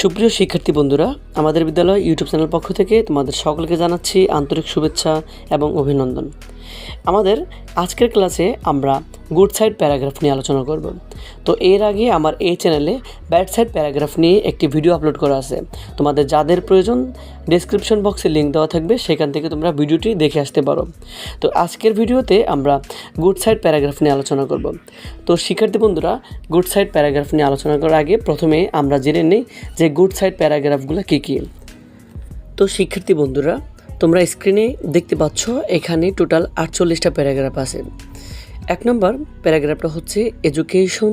সুপ্রিয় শিক্ষার্থী বন্ধুরা, আমাদের বিদ্যালয় ইউটিউব চ্যানেল পক্ষ থেকে তোমাদের সকলকে জানাচ্ছি আন্তরিক শুভেচ্ছা এবং অভিনন্দন। আমাদের আজকের ক্লাসে আমরা গুড সাইড প্যারাগ্রাফ নিয়ে আলোচনা করব। তো এর আগে আমার এই চ্যানেলে ব্যাড সাইড প্যারাগ্রাফ নিয়ে একটি ভিডিও আপলোড করা আছে। তোমাদের যাদের প্রয়োজন ডেসক্রিপশন বক্সে লিঙ্ক দেওয়া থাকবে, সেখান থেকে তোমরা ভিডিওটি দেখে আসতে পারো। তো আজকের ভিডিওতে আমরা গুড সাইড প্যারাগ্রাফ নিয়ে আলোচনা করব। তো শিক্ষার্থী বন্ধুরা, গুড সাইড প্যারাগ্রাফ নিয়ে আলোচনা করার আগে প্রথমে আমরা জেনে নিই যে গুড সাইড প্যারাগ্রাফগুলো কী কী। তো শিক্ষার্থী বন্ধুরা, তোমরা স্ক্রিনে দেখতে পাচ্ছ এখানে টোটাল 48টা প্যারাগ্রাফ আছে। 1 নম্বর প্যারাগ্রাফটা হচ্ছে এডুকেশন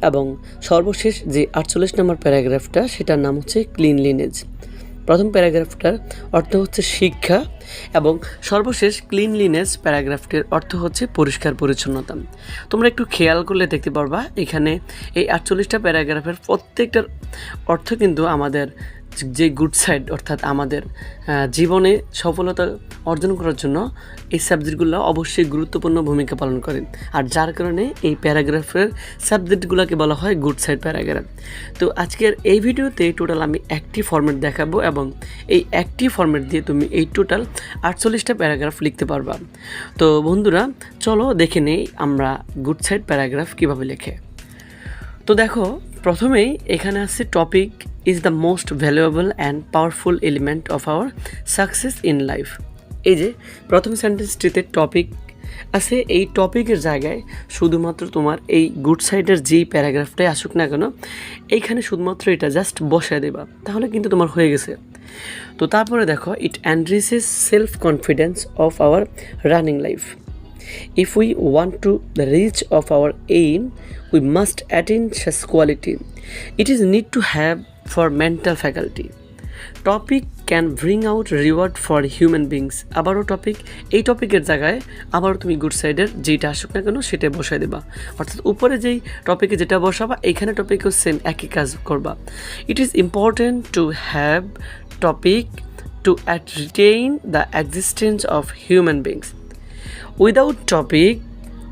এবং সর্বশেষ যে 48 নম্বর প্যারাগ্রাফটা সেটার নাম হচ্ছে ক্লিনলিনেস। প্রথম প্যারাগ্রাফটার অর্থ হচ্ছে শিক্ষা এবং সর্বশেষ ক্লিনলিনেস প্যারাগ্রাফটির অর্থ হচ্ছে পরিষ্কার পরিচ্ছন্নতা। তোমরা একটু খেয়াল করলে দেখতে পারবা এখানে এই 48টা প্যারাগ্রাফের প্রত্যেকটার অর্থ কিন্তু আমাদের যে গুড সাইড অর্থাৎ আমাদের জীবনে সফলতা অর্জন করার জন্য এই সাবজেক্টগুলো অবশ্যই গুরুত্বপূর্ণ ভূমিকা পালন করে, আর যার কারণে এই প্যারাগ্রাফের সাবজেক্টগুলোকে বলা হয় গুড সাইড প্যারাগ্রাফ। তো আজকের এই ভিডিওতে টোটাল আমি একটি ফরম্যাট দেখাবো এবং এই একটি ফরম্যাট দিয়ে তুমি এই টোটাল 48টা প্যারাগ্রাফ লিখতে পারবা। তো বন্ধুরা, চলো দেখে নেই আমরা গুড সাইড প্যারাগ্রাফ কীভাবে লেখে। তো দেখো, প্রথমেই এখানে আছে topic is the most valuable and powerful element of our success in life। এই যে প্রথম সেন্টেন্সটিতে টপিক আছে, এই টপিকের জায়গায় শুধুমাত্র তোমার এই গুড সাইডের যেই প্যারাগ্রাফটাই আসুক না কেন, এইখানে শুধুমাত্র এটা জাস্ট বসায় দেবা, তাহলে কিন্তু তোমার হয়ে গেছে। তো তারপরে দেখো, it enriches self confidence of our running life. If we want to reach of our aim, we must attain such quality. It is need to have for mental faculty. Topic can bring out reward for human beings. আবারও topic, এই টপিকের জায়গায় আবারও তুমি good সাইডের যেটা আসুক না কেন সেটা বসায় দেবা, অর্থাৎ উপরে যেই টপিকে যেটা বসাবা এইখানে টপিকও সেম একই কাজ করবা। It is important to have topic to retain the existence of human beings. Without topic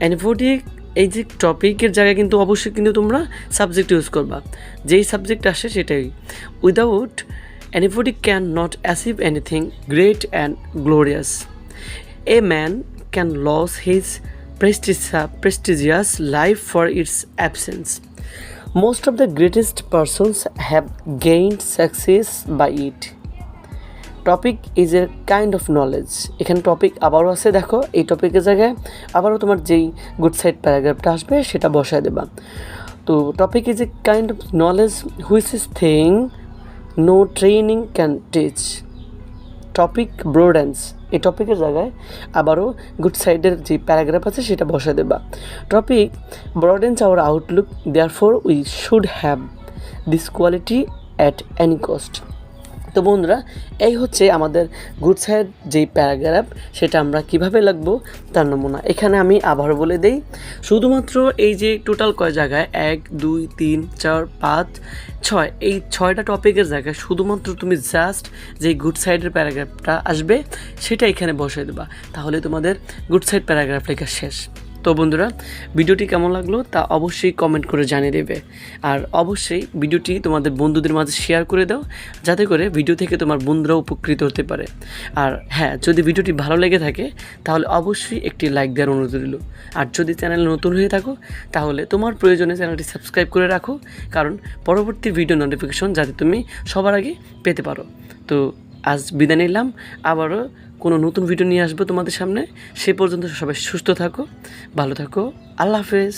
অ্যানিফোটিক, এই যে টপিকের জায়গায় কিন্তু অবশ্যই কিন্তু তোমরা সাবজেক্ট ইউজ করবা, যেই সাবজেক্ট আসে সেটাই। উইদাউট অ্যানিফোটিক can not achieve anything great and glorious. A man can lose his prestigious life for its absence. Most of the greatest persons have gained success by it. Topic is a kind of knowledge. এখানে topic আবারও আছে, দেখো এই টপিকের জায়গায় আবারও তোমার যেই গুড সাইড প্যারাগ্রাফটা আসবে সেটা বসায় দেবা। তো topic is a kind of knowledge which is thing no training can teach. Topic broadens, এই টপিকের জায়গায় আবারও গুড সাইডের যে প্যারাগ্রাফ আছে সেটা বসায় দেবা। Topic broadens our outlook, therefore we should have this quality at any cost. তো বন্ধুরা, এই হচ্ছে আমাদের গুড সাইড যেই প্যারাগ্রাফ সেটা আমরা কিভাবে লিখবো তার নমুনা। এখানে আমি আবার বলে দেই, শুধুমাত্র এই যে টোটাল কয় জায়গায় 1 2 3 4 5 6 এই 6টা টপিকের জায়গায় শুধুমাত্র তুমি জাস্ট যেই গুড সাইডের প্যারাগ্রাফটা আসবে সেটা এখানে বসিয়ে দেবা, তাহলে তোমাদের গুড সাইড প্যারাগ্রাফ লেখা শেষ। তো বন্ধুরা, ভিডিওটি কেমন লাগলো তা অবশ্যই কমেন্ট করে জানিয়ে দেবে, আর অবশ্যই ভিডিওটি তোমাদের বন্ধুদের মাঝে শেয়ার করে দাও, যাতে করে ভিডিও থেকে তোমার বন্ধুরা উপকৃত হতে পারে। আর হ্যাঁ, যদি ভিডিওটি ভালো লেগে থাকে তাহলে অবশ্যই একটি লাইক দেওয়ার অনুরোধ রইল। আর যদি চ্যানেল নতুন হয়ে থাকো তাহলে তোমার প্রয়োজনে চ্যানেলটি সাবস্ক্রাইব করে রাখো, কারণ পরবর্তী ভিডিও নোটিফিকেশন যাতে তুমি সবার আগে পেতে পারো। তো আজ বিদায় নিলাম, আবারও কোনো নতুন ভিডিও নিয়ে আসবো তোমাদের সামনে। সে পর্যন্ত সবাই সুস্থ থাকো, ভালো থাকো, আল্লাহ হাফেজ।